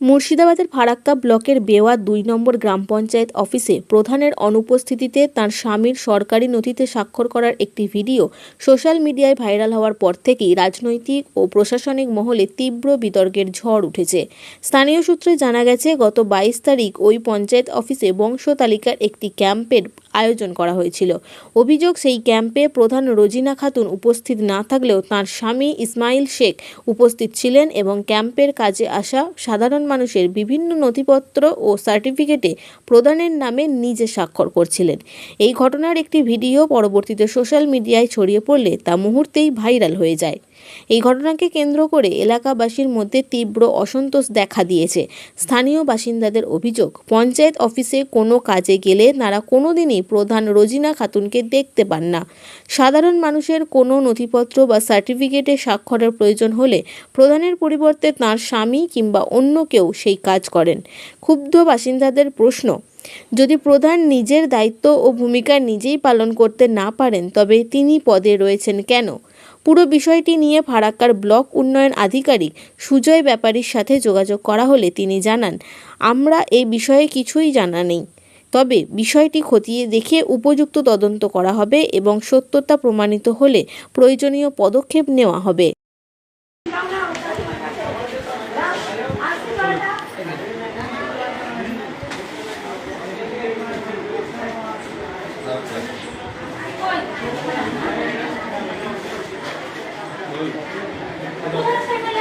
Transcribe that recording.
মুর্শিদাবাদের ফারাক্কা ব্লকের বেওয়া ২ নম্বর গ্রাম পঞ্চায়েত অফিসে প্রধানের অনুপস্থিতিতে তাঁর স্বামীর সরকারি নথিতে স্বাক্ষর করার একটি ভিডিও সোশ্যাল মিডিয়ায় ভাইরাল হওয়ার পর থেকেই রাজনৈতিক ও প্রশাসনিক মহলে তীব্র বিতর্কের ঝড় উঠেছে। স্থানীয় সূত্রে জানা গেছে, গত ২২ তারিখ ওই পঞ্চায়েত অফিসে বংশ তালিকার একটি ক্যাম্পের আয়োজন করা হয়েছিল। অভিযোগ, সেই ক্যাম্পে প্রধান রোজিনা খাতুন উপস্থিত না থাকলেও তাঁর স্বামী ইসমাইল শেখ উপস্থিত ছিলেন এবং ক্যাম্পের কাজে আসা সাধারণ মানুষের বিভিন্ন নথিপত্র ও সার্টিফিকেটে প্রধানের নামে নিজে স্বাক্ষর করছিলেন। এই ঘটনার একটি ভিডিও পরবর্তীতে সোশ্যাল মিডিয়ায় ছড়িয়ে পড়লে তা মুহূর্তেই ভাইরাল হয়ে যায়। এই ঘটনাকে কেন্দ্র করে এলাকাবাসীর মধ্যে তীব্র অসন্তোষ দেখা দিয়েছে। স্থানীয় বাসিন্দাদের অভিযোগ, পঞ্চায়েত অফিসে কোনো কাজে গেলে তারা কোনোদিনই প্রধান রোজিনা খাতুনকে দেখতে পান না। সাধারণ মানুষের কোনো নথিপত্র বা সার্টিফিকেটে স্বাক্ষরের প্রয়োজন হলে প্রধানের পরিবর্তে তাঁর স্বামী কিংবা অন্য কেউ সেই কাজ করেন। ক্ষুব্ধ বাসিন্দাদের প্রশ্ন, যদি প্রধান নিজের দায়িত্ব ও ভূমিকা নিজেই পালন করতে না পারেন, তবে তিনি পদে রয়েছেন কেন? পুরো বিষয়টি নিয়ে ফারাক্কার ব্লক উন্নয়ন আধিকারিক সুজয় ব্যাপারীর সাথে যোগাযোগ করা হলে তিনি জানান, আমরা এই বিষয়ে কিছুই জানা নেই, তবে বিষয়টি খতিয়ে দেখে উপযুক্ত তদন্ত করা হবে এবং সত্যতা প্রমাণিত হলে প্রয়োজনীয় পদক্ষেপ নেওয়া হবে। কোথায়